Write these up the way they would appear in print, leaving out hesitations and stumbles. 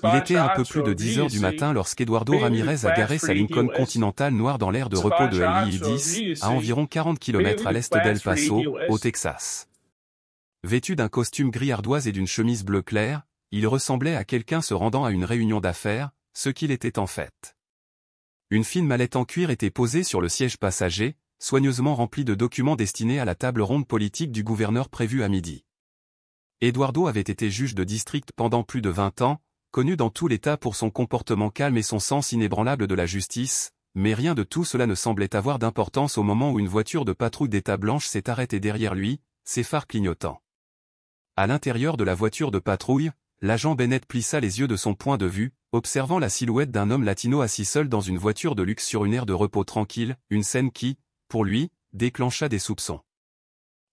Il était un peu plus de 10 heures du matin lorsqu'Eduardo Ramirez a garé sa Lincoln Continental noire dans l'aire de repos de LI-10, à environ 40 km à l'est d'El Paso, au Texas. Vêtu d'un costume gris ardoise et d'une chemise bleu clair, il ressemblait à quelqu'un se rendant à une réunion d'affaires, ce qu'il était en fait. Une fine mallette en cuir était posée sur le siège passager, soigneusement remplie de documents destinés à la table ronde politique du gouverneur prévue à midi. Eduardo avait été juge de district pendant plus de 20 ans, connu dans tout l'État pour son comportement calme et son sens inébranlable de la justice, mais rien de tout cela ne semblait avoir d'importance au moment où une voiture de patrouille d'État blanche s'est arrêtée derrière lui, ses phares clignotants. À l'intérieur de la voiture de patrouille, l'agent Bennett plissa les yeux de son point de vue, observant la silhouette d'un homme latino assis seul dans une voiture de luxe sur une aire de repos tranquille, une scène qui, pour lui, déclencha des soupçons.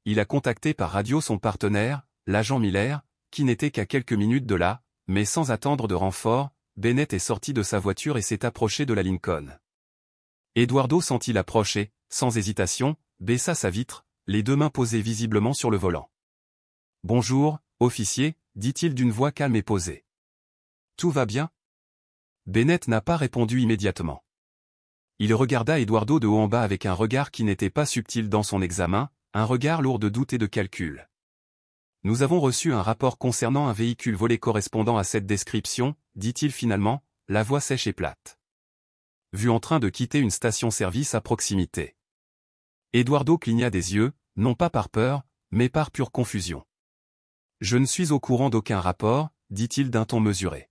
Il a contacté par radio son partenaire, l'agent Miller, qui n'était qu'à quelques minutes de là, mais sans attendre de renfort, Bennett est sorti de sa voiture et s'est approché de la Lincoln. Eduardo sentit l'approche et, sans hésitation, baissa sa vitre, les deux mains posées visiblement sur le volant. « Bonjour, officier », dit-il d'une voix calme et posée. « Tout va bien ?» Bennett n'a pas répondu immédiatement. Il regarda Eduardo de haut en bas avec un regard qui n'était pas subtil dans son examen, un regard lourd de doute et de calcul. « Nous avons reçu un rapport concernant un véhicule volé correspondant à cette description, dit-il finalement, la voix sèche et plate. Vu en train de quitter une station-service à proximité. Eduardo cligna des yeux, non pas par peur, mais par pure confusion. « Je ne suis au courant d'aucun rapport, dit-il d'un ton mesuré.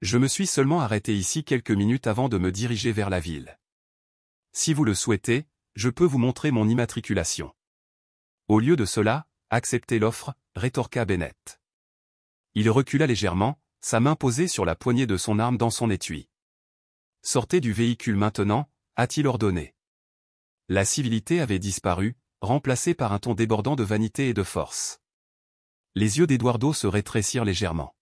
Je me suis seulement arrêté ici quelques minutes avant de me diriger vers la ville. Si vous le souhaitez, je peux vous montrer mon immatriculation. » Au lieu de cela, acceptez l'offre, rétorqua Bennett. Il recula légèrement, sa main posée sur la poignée de son arme dans son étui. « Sortez du véhicule maintenant, a-t-il ordonné. La civilité avait disparu, remplacée par un ton débordant de vanité et de force. Les yeux d'Eduardo se rétrécirent légèrement.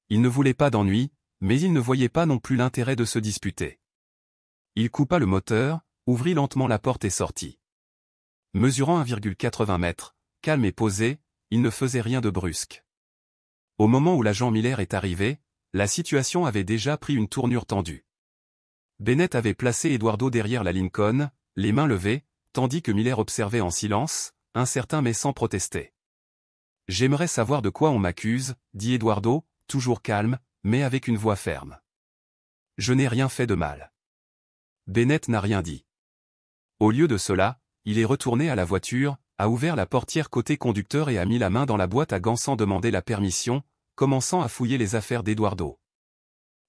Il ne voulait pas d'ennui, mais il ne voyait pas non plus l'intérêt de se disputer. Il coupa le moteur, ouvrit lentement la porte et sortit. Mesurant 1,80 mètres, calme et posé, il ne faisait rien de brusque. Au moment où l'agent Miller est arrivé, la situation avait déjà pris une tournure tendue. Bennett avait placé Eduardo derrière la Lincoln, les mains levées, tandis que Miller observait en silence, incertain mais sans protester. « J'aimerais savoir de quoi on m'accuse, » dit Eduardo, toujours calme, mais avec une voix ferme. « Je n'ai rien fait de mal. » Bennett n'a rien dit. Au lieu de cela, il est retourné à la voiture, a ouvert la portière côté conducteur et a mis la main dans la boîte à gants sans demander la permission, commençant à fouiller les affaires d'Eduardo.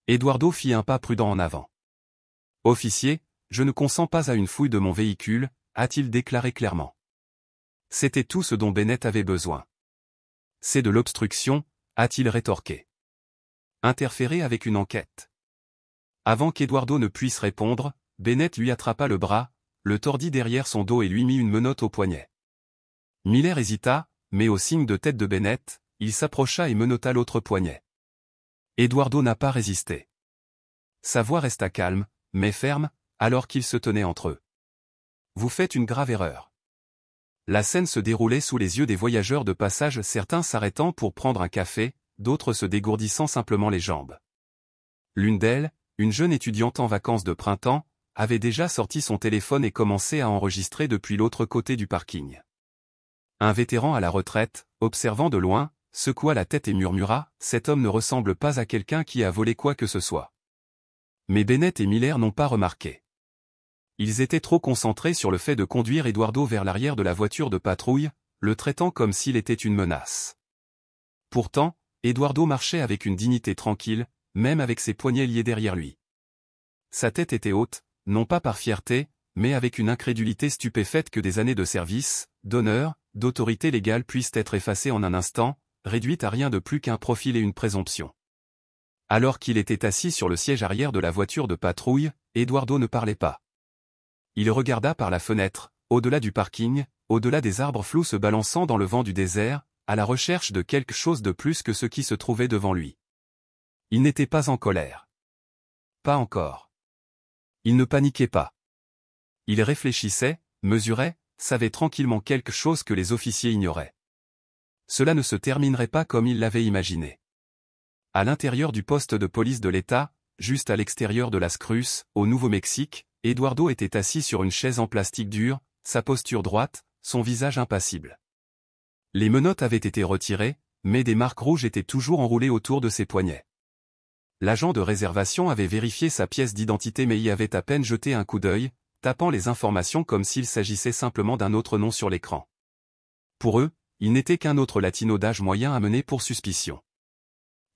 Eduardo fit un pas prudent en avant. « Officier, je ne consens pas à une fouille de mon véhicule, » a-t-il déclaré clairement. C'était tout ce dont Bennett avait besoin. « C'est de l'obstruction, » a-t-il rétorqué. « Interférer avec une enquête. » Avant qu'Eduardo ne puisse répondre, Bennett lui attrapa le bras, le tordit derrière son dos et lui mit une menotte au poignet. Miller hésita, mais au signe de tête de Bennett, il s'approcha et menotta l'autre poignet. Eduardo n'a pas résisté. Sa voix resta calme, mais ferme, alors qu'ils se tenaient entre eux. « Vous faites une grave erreur. » La scène se déroulait sous les yeux des voyageurs de passage, certains s'arrêtant pour prendre un café, d'autres se dégourdissant simplement les jambes. L'une d'elles, une jeune étudiante en vacances de printemps, avait déjà sorti son téléphone et commencé à enregistrer depuis l'autre côté du parking. Un vétéran à la retraite, observant de loin, secoua la tête et murmura « Cet homme ne ressemble pas à quelqu'un qui a volé quoi que ce soit. » Mais Bennett et Miller n'ont pas remarqué. Ils étaient trop concentrés sur le fait de conduire Eduardo vers l'arrière de la voiture de patrouille, le traitant comme s'il était une menace. Pourtant, Eduardo marchait avec une dignité tranquille, même avec ses poignets liés derrière lui. Sa tête était haute, non pas par fierté, mais avec une incrédulité stupéfaite que des années de service, d'honneur, d'autorité légale puissent être effacées en un instant, réduites à rien de plus qu'un profil et une présomption. Alors qu'il était assis sur le siège arrière de la voiture de patrouille, Eduardo ne parlait pas. Il regarda par la fenêtre, au-delà du parking, au-delà des arbres flous se balançant dans le vent du désert, à la recherche de quelque chose de plus que ce qui se trouvait devant lui. Il n'était pas en colère. Pas encore. Il ne paniquait pas. Il réfléchissait, mesurait, savait tranquillement quelque chose que les officiers ignoraient. Cela ne se terminerait pas comme il l'avait imaginé. À l'intérieur du poste de police de l'État, juste à l'extérieur de Las Cruces, au Nouveau-Mexique, Eduardo était assis sur une chaise en plastique dur, sa posture droite, son visage impassible. Les menottes avaient été retirées, mais des marques rouges étaient toujours enroulées autour de ses poignets. L'agent de réservation avait vérifié sa pièce d'identité mais y avait à peine jeté un coup d'œil, tapant les informations comme s'il s'agissait simplement d'un autre nom sur l'écran. Pour eux, il n'était qu'un autre latino d'âge moyen amené pour suspicion.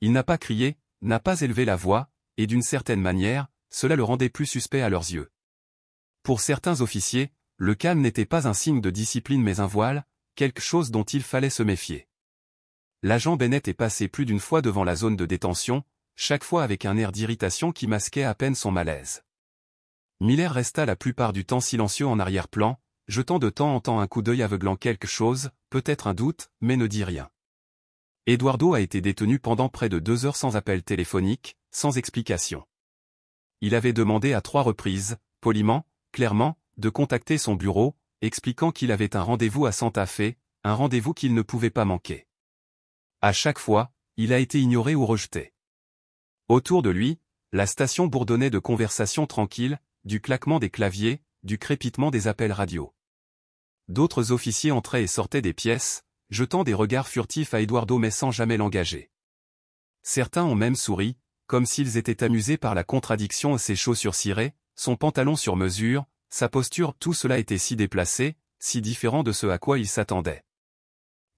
Il n'a pas crié, n'a pas élevé la voix, et d'une certaine manière, cela le rendait plus suspect à leurs yeux. Pour certains officiers, le calme n'était pas un signe de discipline mais un voile, quelque chose dont il fallait se méfier. L'agent Bennett est passé plus d'une fois devant la zone de détention, chaque fois avec un air d'irritation qui masquait à peine son malaise. Miller resta la plupart du temps silencieux en arrière-plan, jetant de temps en temps un coup d'œil aveuglant quelque chose, peut-être un doute, mais ne dit rien. Eduardo a été détenu pendant près de 2 heures sans appel téléphonique, sans explication. Il avait demandé à 3 reprises, poliment, clairement, de contacter son bureau, expliquant qu'il avait un rendez-vous à Santa Fe, un rendez-vous qu'il ne pouvait pas manquer. À chaque fois, il a été ignoré ou rejeté. Autour de lui, la station bourdonnait de conversations tranquilles, du claquement des claviers, du crépitement des appels radio. D'autres officiers entraient et sortaient des pièces, jetant des regards furtifs à Eduardo mais sans jamais l'engager. Certains ont même souri, comme s'ils étaient amusés par la contradiction de ses chaussures cirées, son pantalon sur mesure, sa posture, tout cela était si déplacé, si différent de ce à quoi il s'attendait.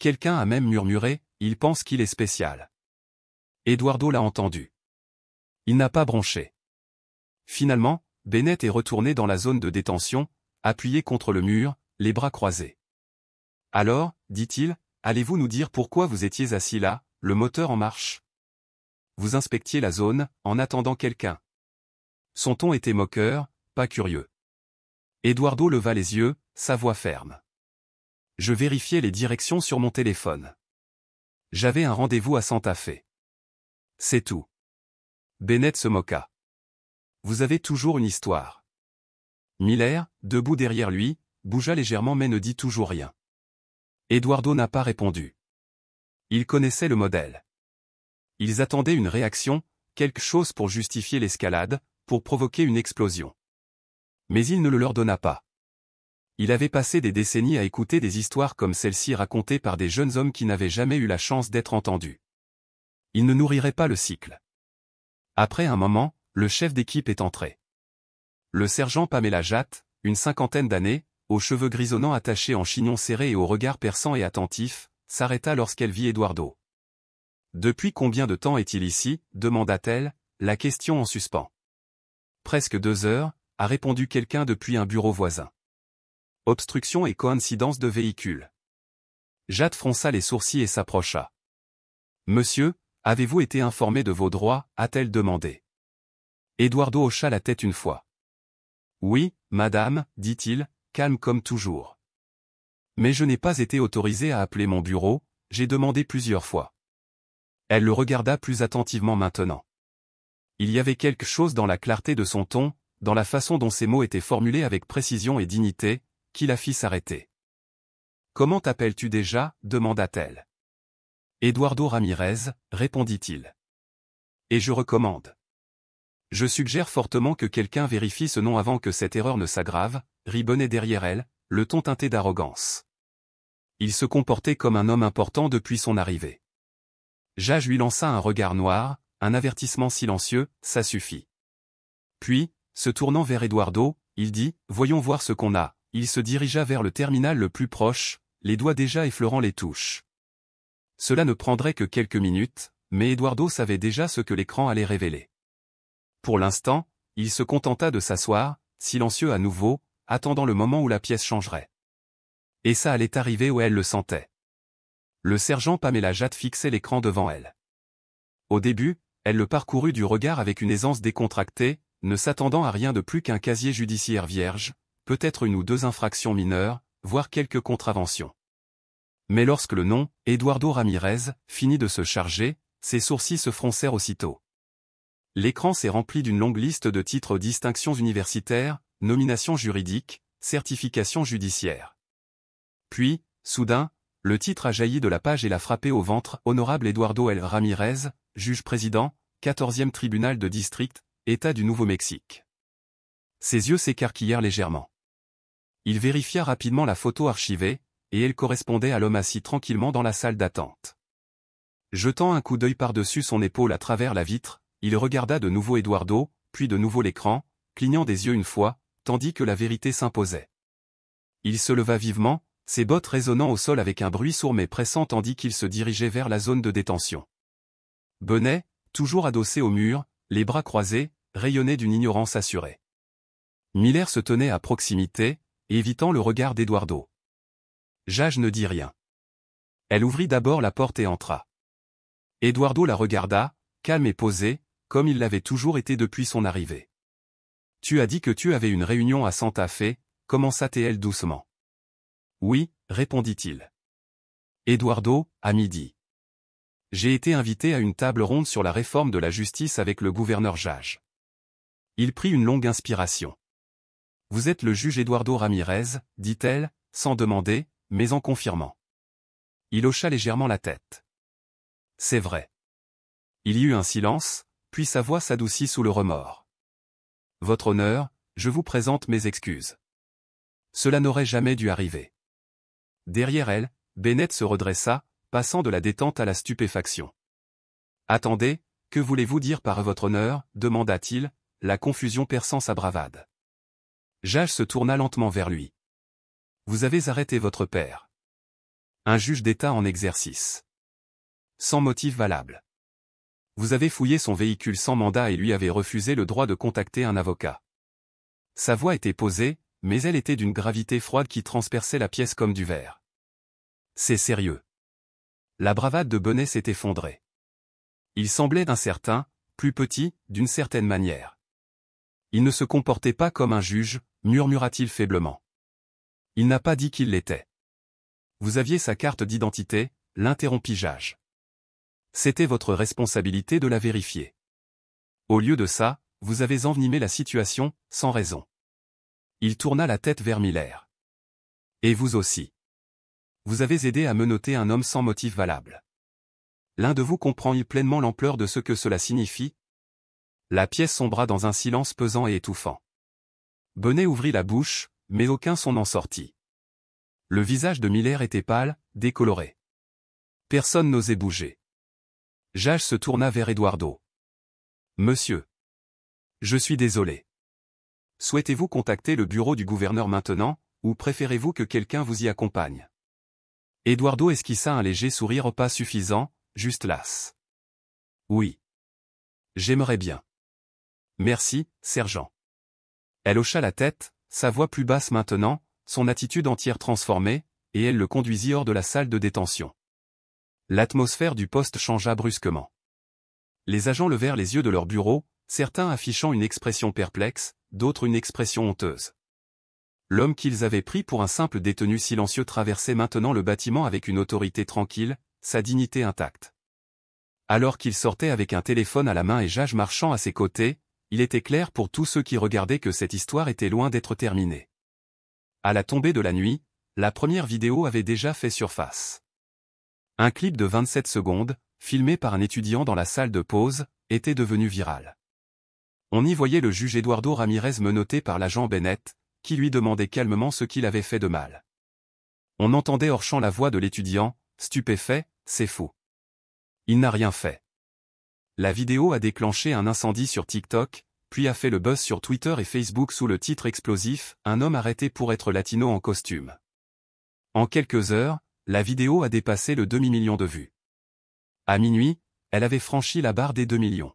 Quelqu'un a même murmuré, il pense qu'il est spécial. Eduardo l'a entendu. Il n'a pas bronché. Finalement, Bennett est retourné dans la zone de détention, appuyé contre le mur, les bras croisés. Alors, dit-il, allez-vous nous dire pourquoi vous étiez assis là, le moteur en marche? Vous inspectiez la zone, en attendant quelqu'un. Son ton était moqueur, pas curieux. Eduardo leva les yeux, sa voix ferme. Je vérifiais les directions sur mon téléphone. J'avais un rendez-vous à Santa Fe. C'est tout. Bennett se moqua. Vous avez toujours une histoire. Miller, debout derrière lui, bougea légèrement mais ne dit toujours rien. Eduardo n'a pas répondu. Il connaissait le modèle. Ils attendaient une réaction, quelque chose pour justifier l'escalade, pour provoquer une explosion. Mais il ne le leur donna pas. Il avait passé des décennies à écouter des histoires comme celle-ci racontées par des jeunes hommes qui n'avaient jamais eu la chance d'être entendus. Il ne nourrirait pas le cycle. Après un moment, le chef d'équipe est entré. Le sergent Pamela Jatt, une cinquantaine d'années, aux cheveux grisonnants attachés en chignon serré et au regard perçant et attentif, s'arrêta lorsqu'elle vit Eduardo. « Depuis combien de temps est-il ici » demanda-t-elle, la question en suspens. « Presque 2 heures » a répondu quelqu'un depuis un bureau voisin. Obstruction et coïncidence de véhicules. Jatt fronça les sourcils et s'approcha. « Monsieur, avez-vous été informé de vos droits » a-t-elle demandé. Eduardo hocha la tête une fois. « Oui, madame, dit-il, calme comme toujours. Mais je n'ai pas été autorisé à appeler mon bureau, j'ai demandé plusieurs fois. » Elle le regarda plus attentivement maintenant. Il y avait quelque chose dans la clarté de son ton, dans la façon dont ses mots étaient formulés avec précision et dignité, qui la fit s'arrêter. « Comment t'appelles-tu déjà » demanda-t-elle. « Eduardo Ramirez » répondit-il. « Et je recommande. Je suggère fortement que quelqu'un vérifie ce nom avant que cette erreur ne s'aggrave » rit Bonnet derrière elle, le ton teinté d'arrogance. Il se comportait comme un homme important depuis son arrivée. Jage lui lança un regard noir, un avertissement silencieux, ça suffit. Puis, se tournant vers Eduardo, il dit, voyons voir ce qu'on a. Il se dirigea vers le terminal le plus proche, les doigts déjà effleurant les touches. Cela ne prendrait que quelques minutes, mais Eduardo savait déjà ce que l'écran allait révéler. Pour l'instant, il se contenta de s'asseoir, silencieux à nouveau, attendant le moment où la pièce changerait. Et ça allait arriver où elle le sentait. Le sergent Pamela Jatt fixait l'écran devant elle. Au début, elle le parcourut du regard avec une aisance décontractée, ne s'attendant à rien de plus qu'un casier judiciaire vierge, peut-être 1 ou 2 infractions mineures, voire quelques contraventions. Mais lorsque le nom, Eduardo Ramirez, finit de se charger, ses sourcils se froncèrent aussitôt. L'écran s'est rempli d'une longue liste de titres distinctions universitaires, nominations juridiques, certifications judiciaires. Puis, soudain, Le titre a jailli de la page et l'a frappé au ventre. Honorable Eduardo L. Ramirez, juge-président, 14e tribunal de district, État du Nouveau-Mexique. Ses yeux s'écarquillèrent légèrement. Il vérifia rapidement la photo archivée, et elle correspondait à l'homme assis tranquillement dans la salle d'attente. Jetant un coup d'œil par-dessus son épaule à travers la vitre, il regarda de nouveau Eduardo, puis de nouveau l'écran, clignant des yeux une fois, tandis que la vérité s'imposait. Il se leva vivement, ses bottes résonnant au sol avec un bruit sourd mais pressant tandis qu'il se dirigeait vers la zone de détention. Benet, toujours adossé au mur, les bras croisés, rayonnait d'une ignorance assurée. Miller se tenait à proximité, évitant le regard d'Eduardo. Jage ne dit rien. Elle ouvrit d'abord la porte et entra. Eduardo la regarda, calme et posé, comme il l'avait toujours été depuis son arrivée. « Tu as dit que tu avais une réunion à Santa Fe », commença-t-elle doucement. « Oui », répondit-il. Eduardo, à midi. J'ai été invité à une table ronde sur la réforme de la justice avec le gouverneur Jage. Il prit une longue inspiration. « Vous êtes le juge Eduardo Ramirez », dit-elle, sans demander, mais en confirmant. Il hocha légèrement la tête. « C'est vrai. » Il y eut un silence, puis sa voix s'adoucit sous le remords. « Votre honneur, je vous présente mes excuses. Cela n'aurait jamais dû arriver. » Derrière elle, Bennett se redressa, passant de la détente à la stupéfaction. « Attendez, que voulez-vous dire par votre honneur » demanda-t-il, la confusion perçant sa bravade. Jage se tourna lentement vers lui. « Vous avez arrêté votre père. Un juge d'État en exercice. Sans motif valable. Vous avez fouillé son véhicule sans mandat et lui avez refusé le droit de contacter un avocat. » Sa voix était posée, mais elle était d'une gravité froide qui transperçait la pièce comme du verre. « C'est sérieux. » La bravade de Benet s'est effondrée. Il semblait incertain, plus petit, d'une certaine manière. Il ne se comportait pas comme un juge, murmura-t-il faiblement. Il n'a pas dit qu'il l'était. Vous aviez sa carte d'identité, l'interrompit Jage. C'était votre responsabilité de la vérifier. Au lieu de ça, vous avez envenimé la situation, sans raison. Il tourna la tête vers Miller. Et vous aussi. Vous avez aidé à menotter un homme sans motif valable. L'un de vous comprend-il pleinement l'ampleur de ce que cela signifie? La pièce sombra dans un silence pesant et étouffant. Benet ouvrit la bouche, mais aucun son n'en sortit. Le visage de Miller était pâle, décoloré. Personne n'osait bouger. Jage se tourna vers Eduardo. « Monsieur. Je suis désolé. Souhaitez-vous contacter le bureau du gouverneur maintenant, ou préférez-vous que quelqu'un vous y accompagne ?» Eduardo esquissa un léger sourire pas suffisant, juste las. « Oui. J'aimerais bien. Merci, sergent. » Elle hocha la tête, sa voix plus basse maintenant, son attitude entière transformée, et elle le conduisit hors de la salle de détention. L'atmosphère du poste changea brusquement. Les agents levèrent les yeux de leur bureau, certains affichant une expression perplexe, d'autres une expression honteuse. L'homme qu'ils avaient pris pour un simple détenu silencieux traversait maintenant le bâtiment avec une autorité tranquille, sa dignité intacte. Alors qu'il sortait avec un téléphone à la main et Jage marchant à ses côtés, il était clair pour tous ceux qui regardaient que cette histoire était loin d'être terminée. À la tombée de la nuit, la première vidéo avait déjà fait surface. Un clip de 27 secondes, filmé par un étudiant dans la salle de pause, était devenu viral. On y voyait le juge Eduardo Ramirez menotté par l'agent Bennett, qui lui demandait calmement ce qu'il avait fait de mal. On entendait hors champ la voix de l'étudiant, stupéfait, c'est fou. Il n'a rien fait. La vidéo a déclenché un incendie sur TikTok, puis a fait le buzz sur Twitter et Facebook sous le titre explosif « Un homme arrêté pour être latino en costume ». En quelques heures, la vidéo a dépassé le demi-million de vues. À minuit, elle avait franchi la barre des 2 millions.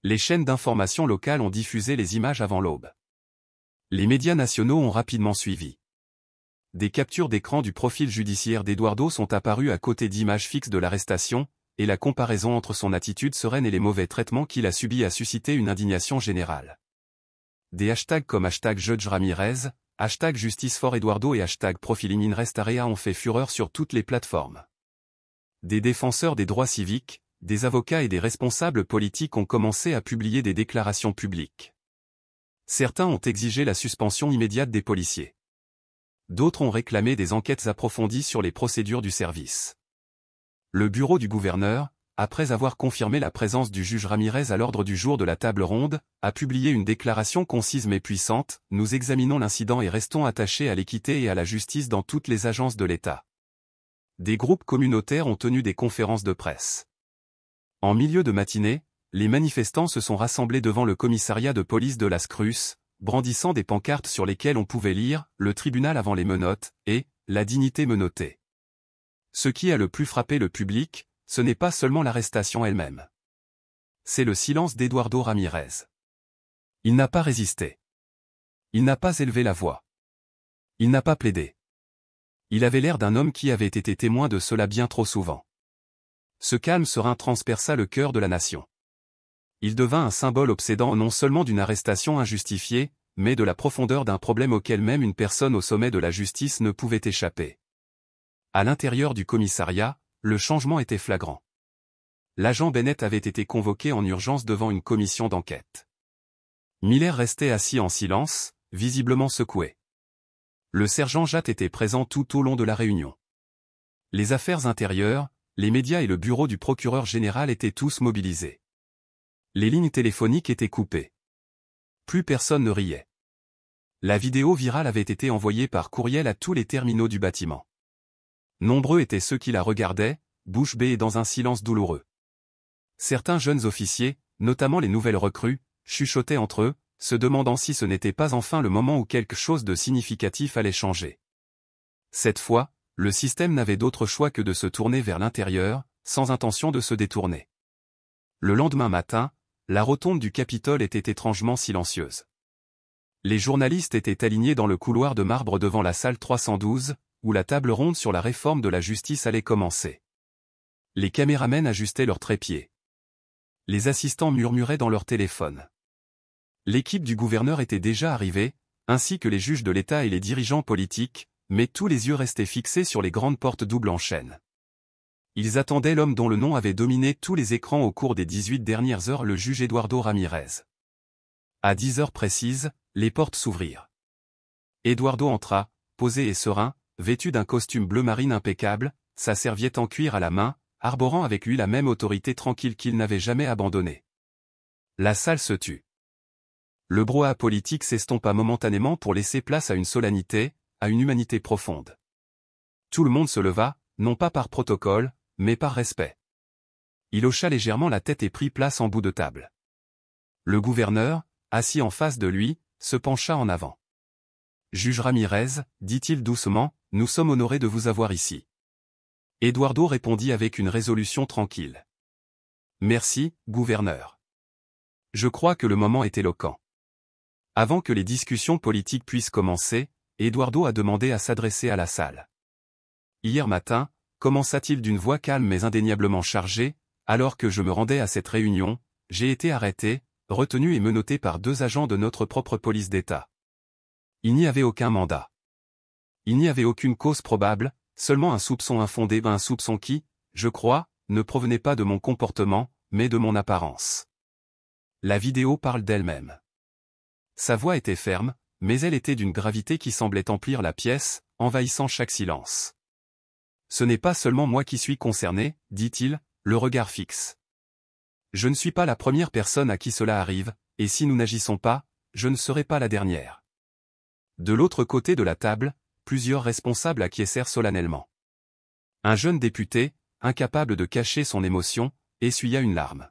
Les chaînes d'information locales ont diffusé les images avant l'aube. Les médias nationaux ont rapidement suivi. Des captures d'écran du profil judiciaire d'Eduardo sont apparues à côté d'images fixes de l'arrestation, et la comparaison entre son attitude sereine et les mauvais traitements qu'il a subis a suscité une indignation générale. Des hashtags comme #JudgeRamirez, #JusticeForEduardo et #ProfilingInRestArea ont fait fureur sur toutes les plateformes. Des défenseurs des droits civiques, des avocats et des responsables politiques ont commencé à publier des déclarations publiques. Certains ont exigé la suspension immédiate des policiers. D'autres ont réclamé des enquêtes approfondies sur les procédures du service. Le bureau du gouverneur, après avoir confirmé la présence du juge Ramirez à l'ordre du jour de la table ronde, a publié une déclaration concise mais puissante: « Nous examinons l'incident et restons attachés à l'équité et à la justice dans toutes les agences de l'État. » Des groupes communautaires ont tenu des conférences de presse. En milieu de matinée, les manifestants se sont rassemblés devant le commissariat de police de Las Cruces, brandissant des pancartes sur lesquelles on pouvait lire « Le tribunal avant les menottes » et « La dignité menottée ». Ce qui a le plus frappé le public, ce n'est pas seulement l'arrestation elle-même. C'est le silence d'Eduardo Ramirez. Il n'a pas résisté. Il n'a pas élevé la voix. Il n'a pas plaidé. Il avait l'air d'un homme qui avait été témoin de cela bien trop souvent. Ce calme serein transperça le cœur de la nation. Il devint un symbole obsédant non seulement d'une arrestation injustifiée, mais de la profondeur d'un problème auquel même une personne au sommet de la justice ne pouvait échapper. À l'intérieur du commissariat, le changement était flagrant. L'agent Bennett avait été convoqué en urgence devant une commission d'enquête. Miller restait assis en silence, visiblement secoué. Le sergent Jatt était présent tout au long de la réunion. Les affaires intérieures, les médias et le bureau du procureur général étaient tous mobilisés. Les lignes téléphoniques étaient coupées. Plus personne ne riait. La vidéo virale avait été envoyée par courriel à tous les terminaux du bâtiment. Nombreux étaient ceux qui la regardaient, bouche bée et dans un silence douloureux. Certains jeunes officiers, notamment les nouvelles recrues, chuchotaient entre eux, se demandant si ce n'était pas enfin le moment où quelque chose de significatif allait changer. Cette fois, le système n'avait d'autre choix que de se tourner vers l'intérieur, sans intention de se détourner. Le lendemain matin, la rotonde du Capitole était étrangement silencieuse. Les journalistes étaient alignés dans le couloir de marbre devant la salle 312, où la table ronde sur la réforme de la justice allait commencer. Les caméramens ajustaient leurs trépieds. Les assistants murmuraient dans leur téléphone. L'équipe du gouverneur était déjà arrivée, ainsi que les juges de l'État et les dirigeants politiques, mais tous les yeux restaient fixés sur les grandes portes doubles en chêne. Ils attendaient l'homme dont le nom avait dominé tous les écrans au cours des 18 dernières heures, le juge Eduardo Ramirez. À 10 heures précises, les portes s'ouvrirent. Eduardo entra, posé et serein, vêtu d'un costume bleu marine impeccable, sa serviette en cuir à la main, arborant avec lui la même autorité tranquille qu'il n'avait jamais abandonnée. La salle se tut. Le brouhaha politique s'estompa momentanément pour laisser place à une solennité, à une humanité profonde. Tout le monde se leva, non pas par protocole, mais par respect. Il hocha légèrement la tête et prit place en bout de table. Le gouverneur, assis en face de lui, se pencha en avant. « Juge Ramirez, dit-il doucement, nous sommes honorés de vous avoir ici. » Eduardo répondit avec une résolution tranquille. « Merci, gouverneur. Je crois que le moment est éloquent. » Avant que les discussions politiques puissent commencer, Eduardo a demandé à s'adresser à la salle. Hier matin, commença-t-il d'une voix calme mais indéniablement chargée, alors que je me rendais à cette réunion, j'ai été arrêté, retenu et menotté par 2 agents de notre propre police d'État. Il n'y avait aucun mandat. Il n'y avait aucune cause probable, seulement un soupçon infondé, un soupçon qui, je crois, ne provenait pas de mon comportement, mais de mon apparence. La vidéo parle d'elle-même. Sa voix était ferme, mais elle était d'une gravité qui semblait emplir la pièce, envahissant chaque silence. Ce n'est pas seulement moi qui suis concerné, dit-il, le regard fixe. Je ne suis pas la première personne à qui cela arrive, et si nous n'agissons pas, je ne serai pas la dernière. De l'autre côté de la table, plusieurs responsables acquiescèrent solennellement. Un jeune député, incapable de cacher son émotion, essuya une larme.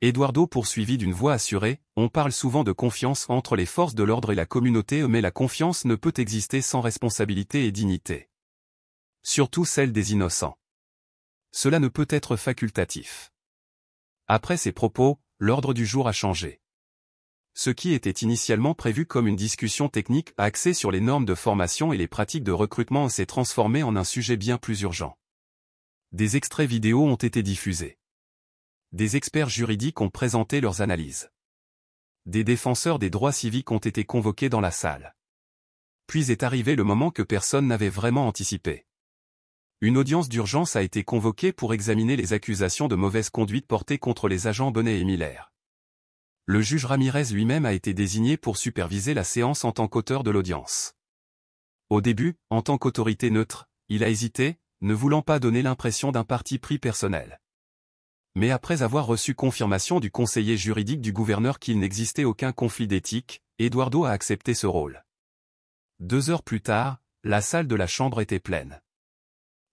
Eduardo poursuivit d'une voix assurée, on parle souvent de confiance entre les forces de l'ordre et la communauté, mais la confiance ne peut exister sans responsabilité et dignité. Surtout celle des innocents. Cela ne peut être facultatif. Après ces propos, l'ordre du jour a changé. Ce qui était initialement prévu comme une discussion technique axée sur les normes de formation et les pratiques de recrutement s'est transformé en un sujet bien plus urgent. Des extraits vidéo ont été diffusés. Des experts juridiques ont présenté leurs analyses. Des défenseurs des droits civiques ont été convoqués dans la salle. Puis est arrivé le moment que personne n'avait vraiment anticipé. Une audience d'urgence a été convoquée pour examiner les accusations de mauvaise conduite portées contre les agents Bonnet et Miller. Le juge Ramirez lui-même a été désigné pour superviser la séance en tant qu'auteur de l'audience. Au début, en tant qu'autorité neutre, il a hésité, ne voulant pas donner l'impression d'un parti pris personnel. Mais après avoir reçu confirmation du conseiller juridique du gouverneur qu'il n'existait aucun conflit d'éthique, Eduardo a accepté ce rôle. 2 heures plus tard, la salle de la chambre était pleine.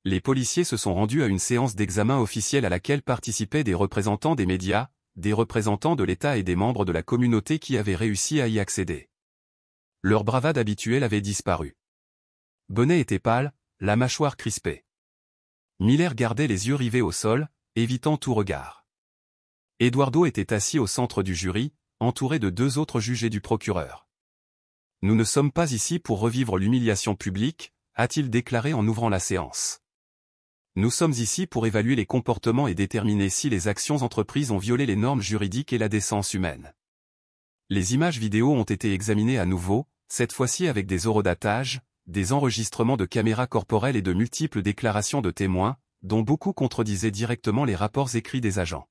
Les policiers se sont rendus à une séance d'examen officielle à laquelle participaient des représentants des médias, des représentants de l'État et des membres de la communauté qui avaient réussi à y accéder. Leur bravade habituelle avait disparu. Benet était pâle, la mâchoire crispée. Miller gardait les yeux rivés au sol, évitant tout regard. Eduardo était assis au centre du jury, entouré de 2 autres juges et du procureur. « Nous ne sommes pas ici pour revivre l'humiliation publique », a-t-il déclaré en ouvrant la séance. « Nous sommes ici pour évaluer les comportements et déterminer si les actions entreprises ont violé les normes juridiques et la décence humaine. » Les images vidéo ont été examinées à nouveau, cette fois-ci avec des horodatages, des enregistrements de caméras corporelles et de multiples déclarations de témoins, dont beaucoup contredisaient directement les rapports écrits des agents.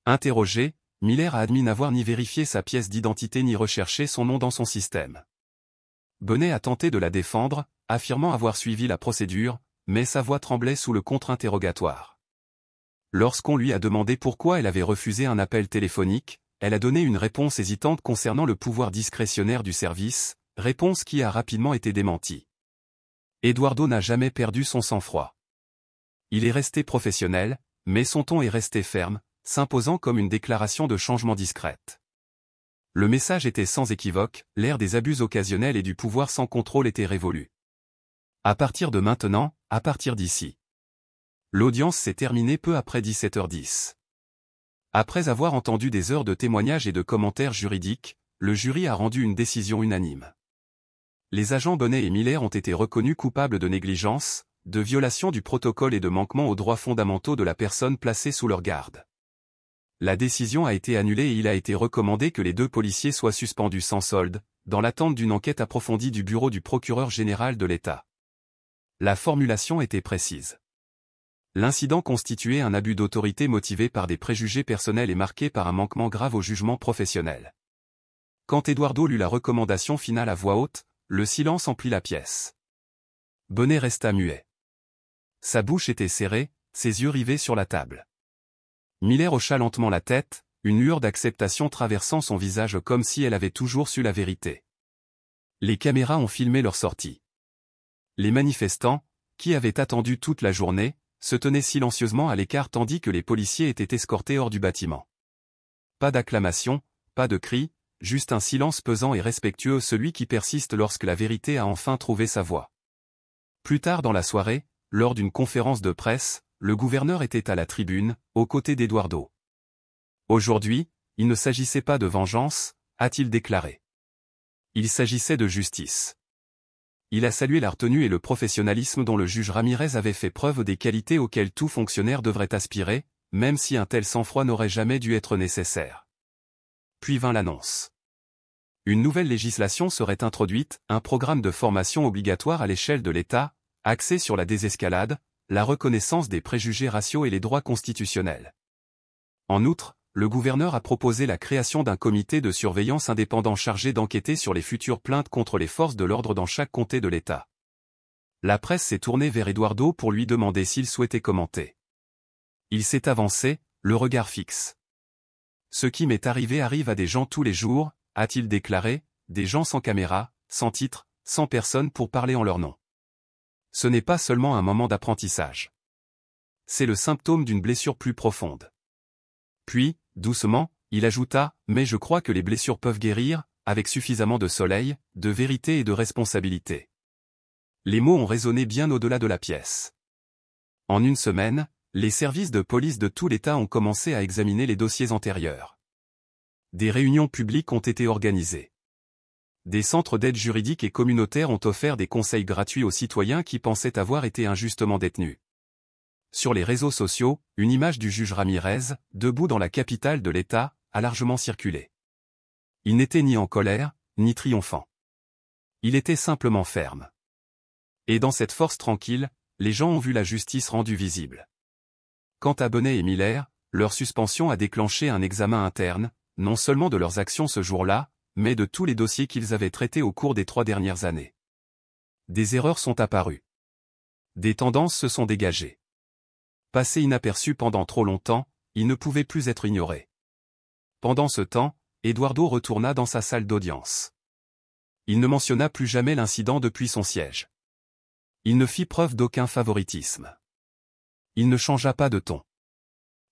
Interrogé, Miller a admis n'avoir ni vérifié sa pièce d'identité ni recherché son nom dans son système. Benet a tenté de la défendre, affirmant avoir suivi la procédure, mais sa voix tremblait sous le contre-interrogatoire. Lorsqu'on lui a demandé pourquoi elle avait refusé un appel téléphonique, elle a donné une réponse hésitante concernant le pouvoir discrétionnaire du service, réponse qui a rapidement été démentie. Eduardo n'a jamais perdu son sang-froid. Il est resté professionnel, mais son ton est resté ferme, s'imposant comme une déclaration de changement discrète. Le message était sans équivoque, l'ère des abus occasionnels et du pouvoir sans contrôle était révolue. À partir de maintenant, à partir d'ici. L'audience s'est terminée peu après 17h10. Après avoir entendu des heures de témoignages et de commentaires juridiques, le jury a rendu une décision unanime. Les agents Benet et Miller ont été reconnus coupables de négligence, de violation du protocole et de manquement aux droits fondamentaux de la personne placée sous leur garde. La décision a été annulée et il a été recommandé que les 2 policiers soient suspendus sans solde, dans l'attente d'une enquête approfondie du bureau du procureur général de l'État. La formulation était précise. L'incident constituait un abus d'autorité motivé par des préjugés personnels et marqué par un manquement grave au jugement professionnel. Quand Eduardo lut la recommandation finale à voix haute, le silence emplit la pièce. Benet resta muet. Sa bouche était serrée, ses yeux rivés sur la table. Miller hocha lentement la tête, une lueur d'acceptation traversant son visage comme si elle avait toujours su la vérité. Les caméras ont filmé leur sortie. Les manifestants, qui avaient attendu toute la journée, se tenaient silencieusement à l'écart tandis que les policiers étaient escortés hors du bâtiment. Pas d'acclamation, pas de cris, juste un silence pesant et respectueux, celui qui persiste lorsque la vérité a enfin trouvé sa voie. Plus tard dans la soirée, lors d'une conférence de presse, le gouverneur était à la tribune, aux côtés d'Eduardo. Aujourd'hui, il ne s'agissait pas de vengeance, a-t-il déclaré. Il s'agissait de justice. Il a salué la retenue et le professionnalisme dont le juge Ramirez avait fait preuve, des qualités auxquelles tout fonctionnaire devrait aspirer, même si un tel sang-froid n'aurait jamais dû être nécessaire. Puis vint l'annonce. Une nouvelle législation serait introduite, un programme de formation obligatoire à l'échelle de l'État, axé sur la désescalade, la reconnaissance des préjugés raciaux et les droits constitutionnels. En outre, le gouverneur a proposé la création d'un comité de surveillance indépendant chargé d'enquêter sur les futures plaintes contre les forces de l'ordre dans chaque comté de l'État. La presse s'est tournée vers Eduardo pour lui demander s'il souhaitait commenter. Il s'est avancé, le regard fixe. « Ce qui m'est arrivé arrive à des gens tous les jours », a-t-il déclaré, des gens sans caméra, sans titre, sans personne pour parler en leur nom. Ce n'est pas seulement un moment d'apprentissage. C'est le symptôme d'une blessure plus profonde. Puis, doucement, il ajouta, mais je crois que les blessures peuvent guérir, avec suffisamment de soleil, de vérité et de responsabilité. Les mots ont résonné bien au-delà de la pièce. En une semaine, les services de police de tout l'État ont commencé à examiner les dossiers antérieurs. Des réunions publiques ont été organisées. Des centres d'aide juridique et communautaires ont offert des conseils gratuits aux citoyens qui pensaient avoir été injustement détenus. Sur les réseaux sociaux, une image du juge Ramirez, debout dans la capitale de l'État, a largement circulé. Il n'était ni en colère, ni triomphant. Il était simplement ferme. Et dans cette force tranquille, les gens ont vu la justice rendue visible. Quant à Benet et Miller, leur suspension a déclenché un examen interne, non seulement de leurs actions ce jour-là, mais de tous les dossiers qu'ils avaient traités au cours des 3 dernières années. Des erreurs sont apparues. Des tendances se sont dégagées. Passé inaperçu pendant trop longtemps, il ne pouvait plus être ignoré. Pendant ce temps, Eduardo retourna dans sa salle d'audience. Il ne mentionna plus jamais l'incident depuis son siège. Il ne fit preuve d'aucun favoritisme. Il ne changea pas de ton.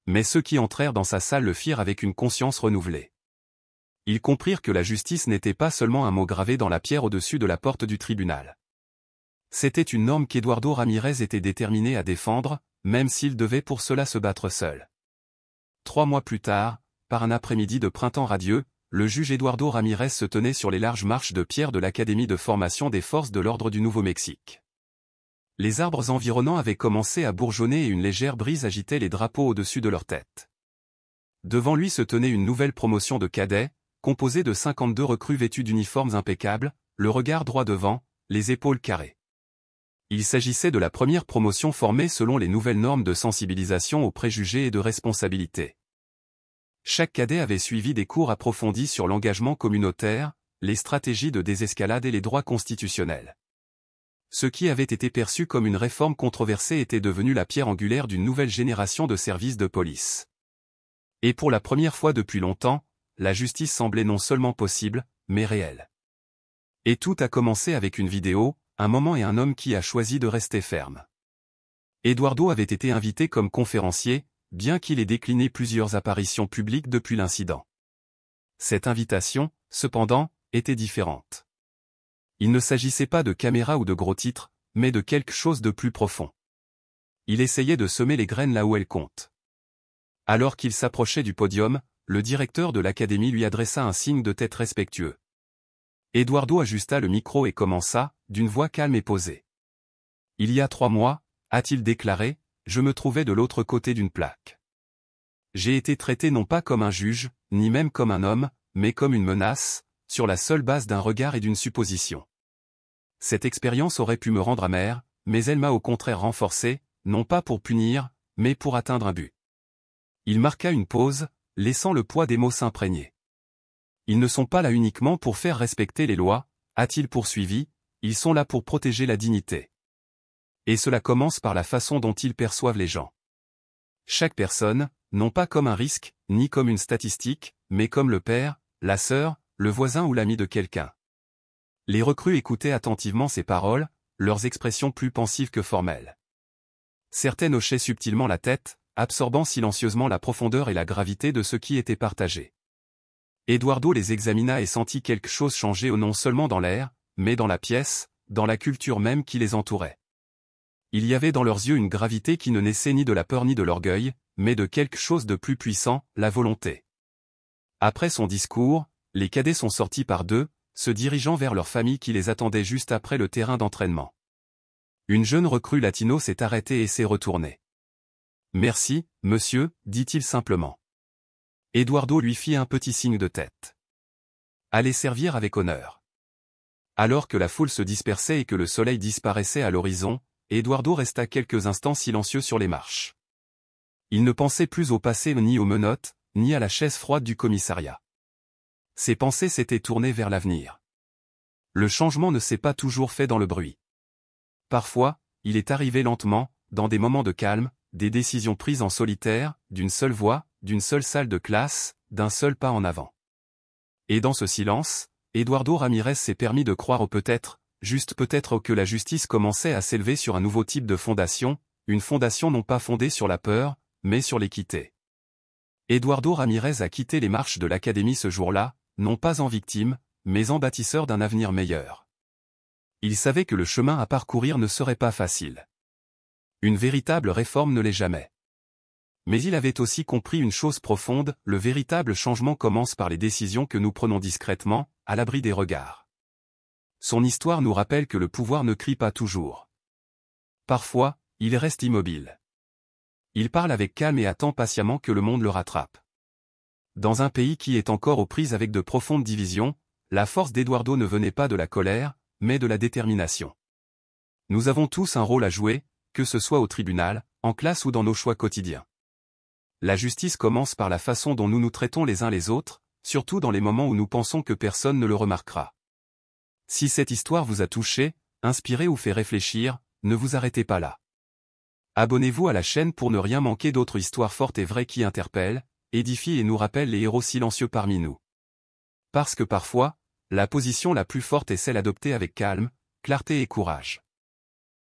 Mais ceux qui entrèrent dans sa salle le firent avec une conscience renouvelée. Ils comprirent que la justice n'était pas seulement un mot gravé dans la pierre au-dessus de la porte du tribunal. C'était une norme qu'Eduardo Ramirez était déterminé à défendre, même s'il devait pour cela se battre seul. 3 mois plus tard, par un après-midi de printemps radieux, le juge Eduardo Ramirez se tenait sur les larges marches de pierre de l'Académie de formation des forces de l'ordre du Nouveau-Mexique. Les arbres environnants avaient commencé à bourgeonner et une légère brise agitait les drapeaux au-dessus de leur tête. Devant lui se tenait une nouvelle promotion de cadets, composée de 52 recrues vêtus d'uniformes impeccables, le regard droit devant, les épaules carrées. Il s'agissait de la première promotion formée selon les nouvelles normes de sensibilisation aux préjugés et de responsabilité. Chaque cadet avait suivi des cours approfondis sur l'engagement communautaire, les stratégies de désescalade et les droits constitutionnels. Ce qui avait été perçu comme une réforme controversée était devenu la pierre angulaire d'une nouvelle génération de services de police. Et pour la première fois depuis longtemps, la justice semblait non seulement possible, mais réelle. Et tout a commencé avec une vidéo, un moment et un homme qui a choisi de rester ferme. Eduardo avait été invité comme conférencier, bien qu'il ait décliné plusieurs apparitions publiques depuis l'incident. Cette invitation, cependant, était différente. Il ne s'agissait pas de caméras ou de gros titres, mais de quelque chose de plus profond. Il essayait de semer les graines là où elles comptent. Alors qu'il s'approchait du podium, le directeur de l'académie lui adressa un signe de tête respectueux. Eduardo ajusta le micro et commença, d'une voix calme et posée. « Il y a 3 mois, a-t-il déclaré, je me trouvais de l'autre côté d'une plaque. J'ai été traité non pas comme un juge, ni même comme un homme, mais comme une menace, sur la seule base d'un regard et d'une supposition. Cette expérience aurait pu me rendre amer, mais elle m'a au contraire renforcé, non pas pour punir, mais pour atteindre un but. » Il marqua une pause, laissant le poids des mots s'imprégner. « Ils ne sont pas là uniquement pour faire respecter les lois, a-t-il poursuivi, ils sont là pour protéger la dignité. Et cela commence par la façon dont ils perçoivent les gens. Chaque personne, non pas comme un risque, ni comme une statistique, mais comme le père, la sœur, le voisin ou l'ami de quelqu'un. » Les recrues écoutaient attentivement ces paroles, leurs expressions plus pensives que formelles. Certaines hochaient subtilement la tête, absorbant silencieusement la profondeur et la gravité de ce qui était partagé. Eduardo les examina et sentit quelque chose changer non seulement dans l'air, mais dans la pièce, dans la culture même qui les entourait. Il y avait dans leurs yeux une gravité qui ne naissait ni de la peur ni de l'orgueil, mais de quelque chose de plus puissant, la volonté. Après son discours, les cadets sont sortis par 2, se dirigeant vers leur famille qui les attendait juste après le terrain d'entraînement. Une jeune recrue latino s'est arrêtée et s'est retournée. « Merci, monsieur, dit-il simplement. Eduardo lui fit un petit signe de tête. « Allez servir avec honneur. » Alors que la foule se dispersait et que le soleil disparaissait à l'horizon, Eduardo resta quelques instants silencieux sur les marches. Il ne pensait plus au passé ni aux menottes, ni à la chaise froide du commissariat. Ses pensées s'étaient tournées vers l'avenir. Le changement ne s'est pas toujours fait dans le bruit. Parfois, il est arrivé lentement, dans des moments de calme, des décisions prises en solitaire, d'une seule voix, d'une seule salle de classe, d'un seul pas en avant. Et dans ce silence, Eduardo Ramirez s'est permis de croire au peut-être, juste peut-être que la justice commençait à s'élever sur un nouveau type de fondation, une fondation non pas fondée sur la peur, mais sur l'équité. Eduardo Ramirez a quitté les marches de l'académie ce jour-là, non pas en victime, mais en bâtisseur d'un avenir meilleur. Il savait que le chemin à parcourir ne serait pas facile. Une véritable réforme ne l'est jamais. Mais il avait aussi compris une chose profonde, le véritable changement commence par les décisions que nous prenons discrètement, à l'abri des regards. Son histoire nous rappelle que le pouvoir ne crie pas toujours. Parfois, il reste immobile. Il parle avec calme et attend patiemment que le monde le rattrape. Dans un pays qui est encore aux prises avec de profondes divisions, la force d'Eduardo ne venait pas de la colère, mais de la détermination. Nous avons tous un rôle à jouer, que ce soit au tribunal, en classe ou dans nos choix quotidiens. La justice commence par la façon dont nous nous traitons les uns les autres, surtout dans les moments où nous pensons que personne ne le remarquera. Si cette histoire vous a touché, inspiré ou fait réfléchir, ne vous arrêtez pas là. Abonnez-vous à la chaîne pour ne rien manquer d'autres histoires fortes et vraies qui interpellent, édifient et nous rappellent les héros silencieux parmi nous. Parce que parfois, la position la plus forte est celle adoptée avec calme, clarté et courage.